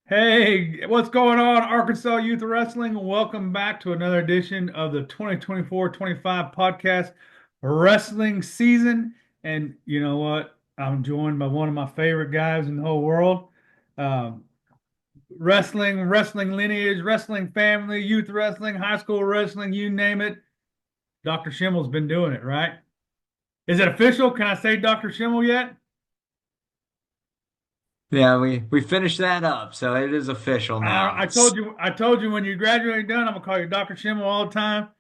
Hey, what's going on, Arkansas Youth Wrestling? Welcome back to another edition of the 2024-25 podcast wrestling season. And you know what? I'm joined by one of my favorite guys in the whole world. Um, wrestling lineage, wrestling family, youth wrestling, high school wrestling, you name it. Dr. Schimmel's been doing it, right? Is it official? Can I say Dr. Schimmel yet? Yeah, we finished that up, so it is official now. I told you when you graduate done, I'm gonna call you Dr. Schimmel all the time.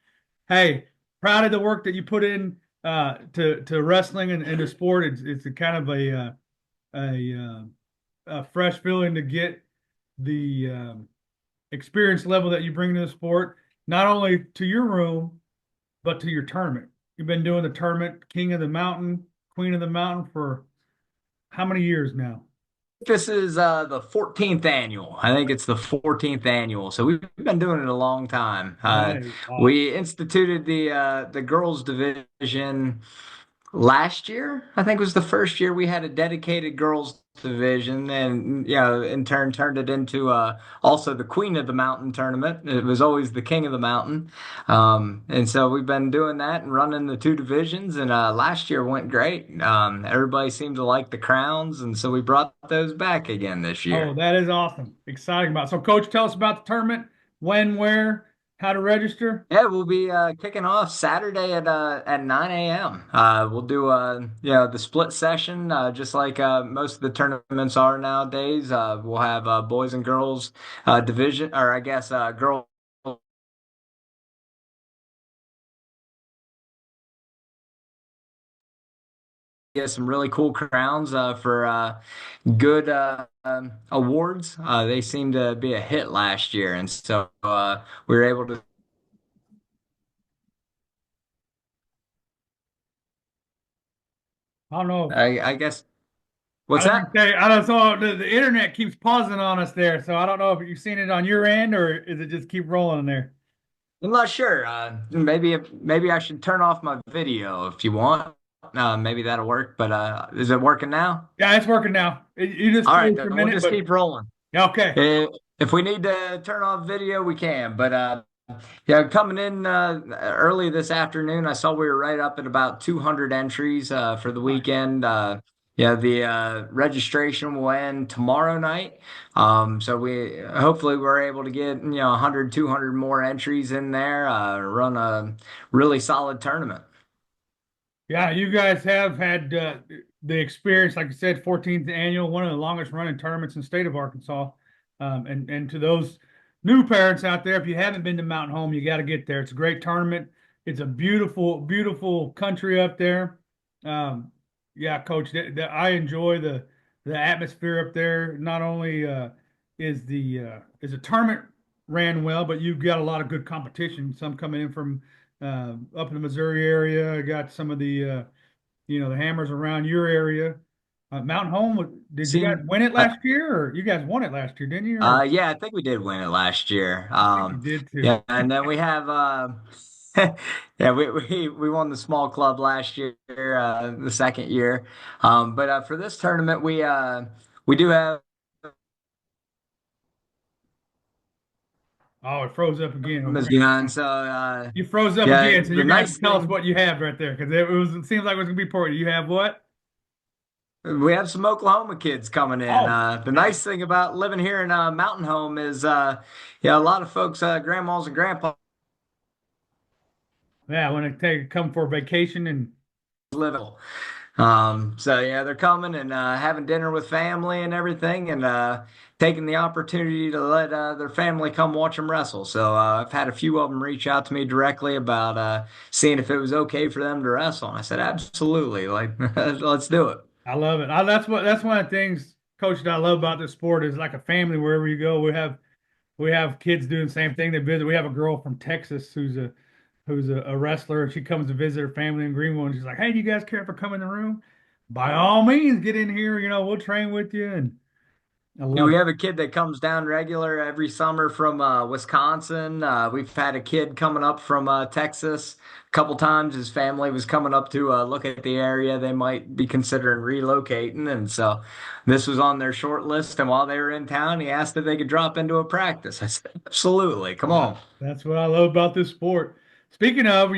Hey, proud of the work that you put in to wrestling and to sport. It's a kind of a fresh feeling to get the experience level that you bring to the sport, not only to your room but to your tournament. You've been doing the tournament, King of the Mountain, Queen of the Mountain for how many years now? This is the 14th annual. I think it's the 14th annual. So we've been doing it a long time. That is awesome. We instituted the girls division last year. I think was the first year we had a dedicated girls division, and in turn turned it into also the Queen of the Mountain tournament. It was always the King of the Mountain, and so we've been doing that and running the two divisions. And last year went great. Everybody seemed to like the crowns, and so we brought those back again this Oh, year. that is awesome. Exciting about. So, Coach, tell us about the tournament, when, where, how to register. Yeah, we'll be kicking off Saturday at 9 a.m. We'll do the split session just like most of the tournaments are nowadays. We'll have boys and girls division, or I guess girls get some really cool crowns for good awards. They seem to be a hit last year, and so we were able to. I don't know. I guess I what's was gonna that? say, I don't know. The internet keeps pausing on us there, so I don't know if you've seen it on your end or is it just keep rolling there. I'm not sure. Maybe I should turn off my video if you want. Maybe that'll work. But is it working now? Yeah, it's working now. You just All right, froze then for a we'll minute, just but keep rolling. yeah, okay. If we need to turn off video, we can. But yeah, coming in early this afternoon, I saw we were right up at about 200 entries for the Nice. weekend. Yeah, the registration will end tomorrow night. So we hopefully we're able to get 100, 200 more entries in there. Run a really solid tournament. Yeah, you guys have had the experience, like I said, 14th annual, one of the longest running tournaments in the state of Arkansas. And to those new parents out there, if you haven't been to Mountain Home, you got to get there. It's a great tournament. It's a beautiful, beautiful country up there. Um, yeah, Coach, I enjoy the atmosphere up there. Not only is the tournament ran well, but you've got a lot of good competition. Some coming in from up in the Missouri area. I got some of the hammers around your area. Mountain Home, did you guys Seen, win it uh, last year? Or you guys won it last year, didn't you? Or yeah, I think we did win it last year. I think you did too. Yeah, and then we have yeah, we won the small club last year, the second year. But for this tournament, we do have. Oh, it froze up again. And so You froze up yeah, again, so the you're gonna have to nice tell us thing what you have right there, because it seems like it was gonna be important. You have what? we have some Oklahoma kids coming in. Oh, The nice. nice thing about living here in Mountain Home is yeah, a lot of folks, grandmas and grandpas Yeah, when they come for vacation and live. So yeah, they're coming and having dinner with family and everything, and taking the opportunity to let their family come watch them wrestle. So I've had a few of them reach out to me directly about seeing if it was okay for them to wrestle, and I said absolutely, like let's do it. I love it. That's one of the things, Coach, that I love about this sport is like a family wherever you go. We have kids doing the same thing. They visit. We have a girl from Texas who's a wrestler, and she comes to visit her family in Greenville, and she's like, "Hey, do you guys care if I come in the room? By all means, get in here. We'll train with you." And I Yeah, love we it. have a kid that comes down regular every summer from Wisconsin. We've had a kid coming up from Texas a couple times. His family was coming up to look at the area. They might be considering relocating, and so this was on their short list. And while they were in town, he asked if they could drop into a practice. I said, "Absolutely, come on." That's what I love about this sport. Speaking of,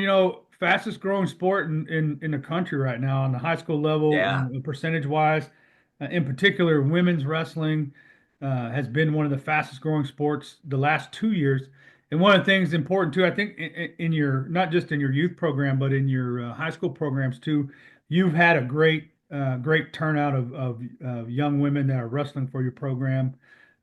fastest growing sport in the country right now on the high school level, Yeah. percentage wise, in particular, women's wrestling has been one of the fastest growing sports the last 2 years. And one of the things important too, I think, in your not just in your youth program, but in your high school programs too, you've had a great turnout of young women that are wrestling for your program.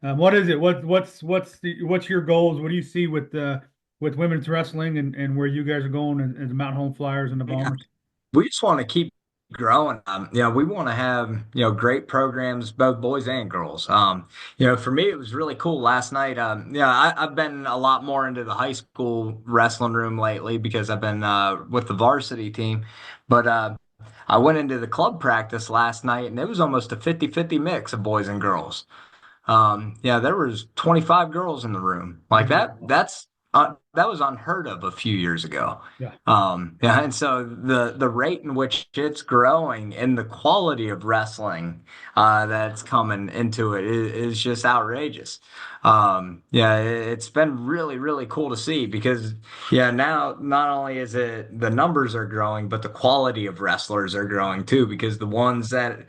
What is it? What's your goals? What do you see with women's wrestling and where you guys are going as the Mountain Home Flyers and the Bombers? We just want to keep growing. We want to have, great programs, both boys and girls. For me, it was really cool last night. I've been a lot more into the high school wrestling room lately because I've been with the varsity team. But I went into the club practice last night and it was almost a 50-50 mix of boys and girls. Yeah, there was 25 girls in the room. Like that was unheard of a few years ago. Yeah, Yeah, and so the rate in which it's growing and the quality of wrestling that's coming into it is just outrageous. Yeah, it's been really, really cool to see because yeah, now not only is it the numbers are growing, but the quality of wrestlers are growing too, because the ones that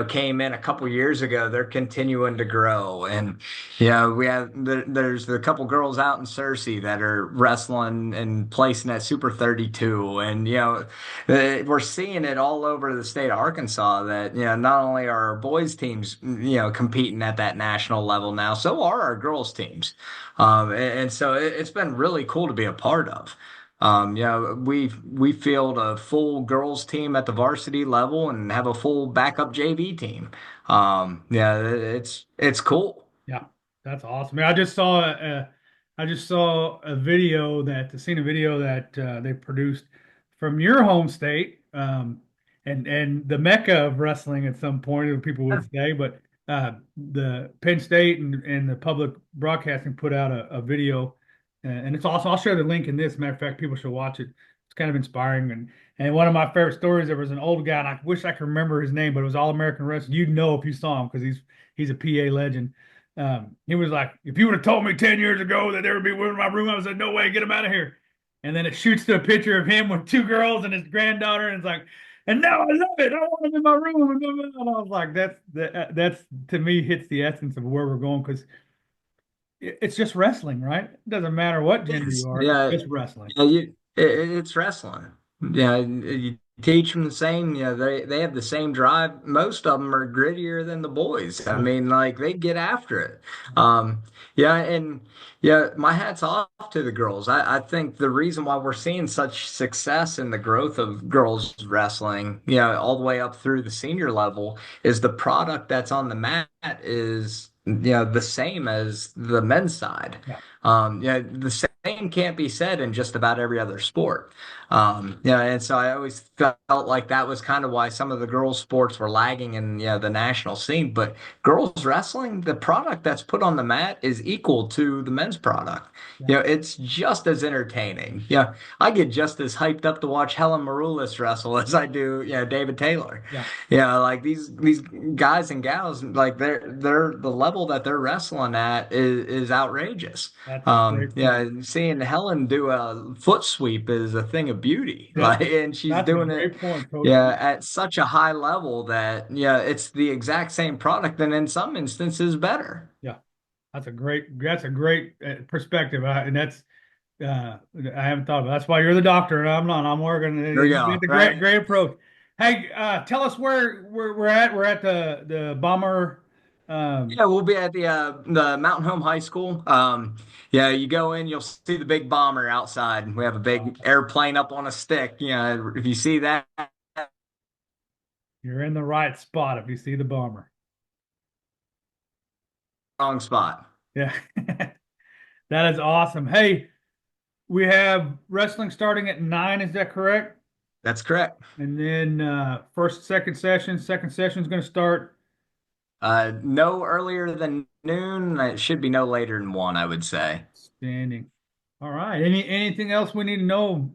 came in a couple years ago, they're continuing to grow. And there's a couple girls out in Searcy that are wrestling and placing at Super 32, and we're seeing it all over the state of Arkansas that not only are our boys teams competing at that national level now, so are our girls teams. And so it's been really cool to be a part of. We field a full girls team at the varsity level and have a full backup JV team. Yeah, it's cool. yeah, that's awesome. I just saw a video seen a video that they produced from your home state, and the mecca of wrestling at some point, people would say, but the Penn State and the public broadcasting put out a video, and it's awesome. I'll share the link in this. Matter of fact, people should watch it. It's kind of inspiring, and one of my favorite stories. There was an old guy, and I wish I could remember his name, but it was All American Wrestling. You'd know if you saw him because he's a PA legend. He was like, if you would have told me 10 years ago that there would be women in my room, I would have said, no way, get him out of here. And then it shoots to a picture of him with two girls and his granddaughter, and it's like, and now I love it. I want him in my room. And I was like, that's to me hits the essence of where we're going because it's just wrestling, right? It doesn't matter what gender you are, Yeah, it's wrestling. yeah, it's wrestling. Yeah, you teach them the same. They have the same drive. Most of them are grittier than the boys. I Yeah. mean, like they get after it. Um, yeah, and yeah, my hat's off to the girls. I think the reason why we're seeing such success in the growth of girls wrestling, all the way up through the senior level, is the product that's on the mat is the same as the men's side. Yeah. The same can't be said in just about every other sport. And so I always felt like that was kind of why some of the girls' sports were lagging in the national scene. But girls wrestling, the product that's put on the mat is equal to the men's product. Yeah. It's just as entertaining. Yeah, I get just as hyped up to watch Helen Maroulis wrestle as I do, David Taylor. Yeah. Like these guys and gals, like they're the level that they're wrestling at is outrageous. That's a great point. Yeah, seeing Helen do a foot sweep is a thing of beauty. Yeah. Like, and she's That's a doing it, great point, Coach. at such a high level that it's the exact same product, and in some instances better. Yeah. That's a great perspective. And that's I haven't thought of it. That's why you're the doctor and I'm not. I'm working. There you It's go. a Right? great approach. Hey, tell us where we're at. We're at the Bomber. Um, Yeah, we'll be at the Mountain Home High School. Yeah, you go in, you'll see the big bomber outside. We have a big airplane up on a stick. If you see that, you're in the right spot if you see the Bomber. wrong spot. Yeah, that is awesome. Hey, we have wrestling starting at 9. Is that correct? That's correct. And then second session is going to start No earlier than noon. It should be no later than 1, I would say. Standing. All right. Anything else we need to know?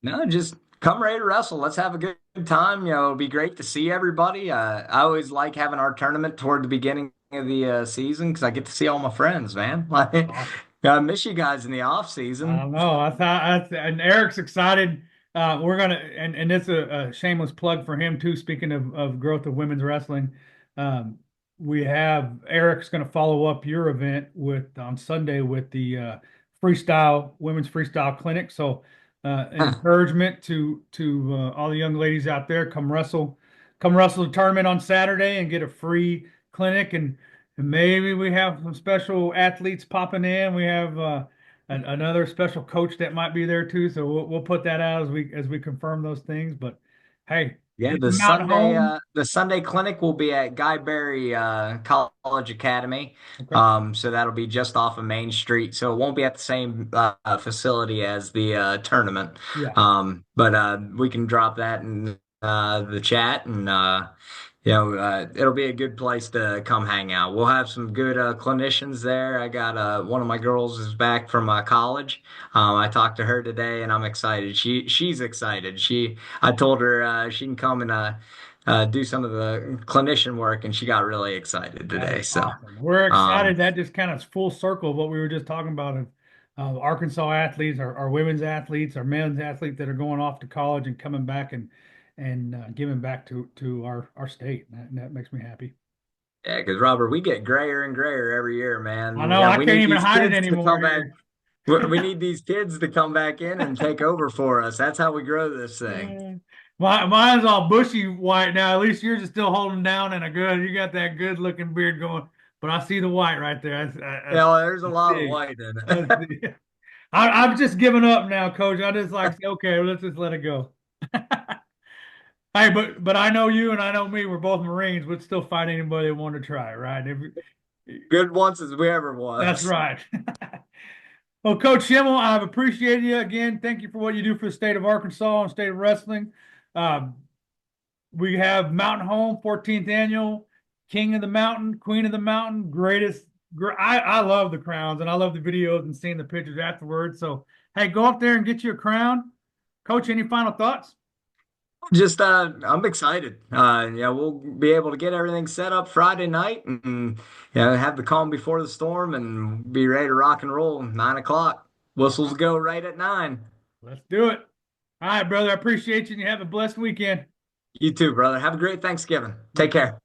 No, just come ready to wrestle. Let's have a good time. It'll be great to see everybody. I always like having our tournament toward the beginning of the season because I get to see all my friends, man. Like, Awesome. I miss you guys in the off I season. don't know. And Eric's excited. We're gonna, and it's a shameless plug for him too. Speaking of growth of women's wrestling, um, we have Eric's gonna follow up your event with on Sunday with the freestyle women's freestyle clinic. So, an encouragement to all the young ladies out there, come wrestle the tournament on Saturday and get a free clinic and maybe we have some special athletes popping in. We have another special coach that might be there too. So we'll put that out as we confirm those things. But hey, Yeah, get the mountain home. The Sunday clinic will be at Guy Berry College Academy. Okay. So that'll be just off of Main Street. So it won't be at the same facility as the tournament. Yeah. But we can drop that in the chat, and it'll be a good place to come hang out. We'll have some good clinicians there. I got one of my girls is back from college. I talked to her today, and I'm excited. She's excited. I told her she can come and do some of the clinician work, and she got really excited That is today. So, awesome. We're excited. um, That just kind of full circle of what we were just talking about of Arkansas athletes, our women's athletes, our men's athletes that are going off to college and coming back and giving back to our state. That makes me happy. yeah, because Robert, we get grayer and grayer every year, I man. know Yeah, I we can't need even these hide it kids to anymore come back. here. We need these kids to come back in and take over for us. That's how we grow this thing. Yeah. Mine's all bushy white now. At least yours is still holding down and a good. You got that good looking beard going. But I see the white right there. There's a That's lot of big. white in That's it. big. I've just given up now, Coach. I just like say, okay, let's just let it go. Hey, but I know you and I know me. We're both Marines. We'd still fight anybody that wanted to try, right? Good once as we ever That's was. right. Well, Coach Schimmel, I've appreciated you again. Thank you for what you do for the state of Arkansas and state of wrestling. Um, we have Mountain Home 14th annual, King of the Mountain, Queen of the Mountain, greatest. I love the crowns and I love the videos and seeing the pictures afterwards. So, hey, go up there and get you a crown. Coach, any final thoughts? Just I'm excited. We'll be able to get everything set up Friday night and have the calm before the storm and be ready to rock and roll 9 o'clock. All Whistles right, go right at 9. let's do it. All right, brother. I appreciate you and you have a blessed weekend. You too, brother. Have a great Thanksgiving. You Take too. care.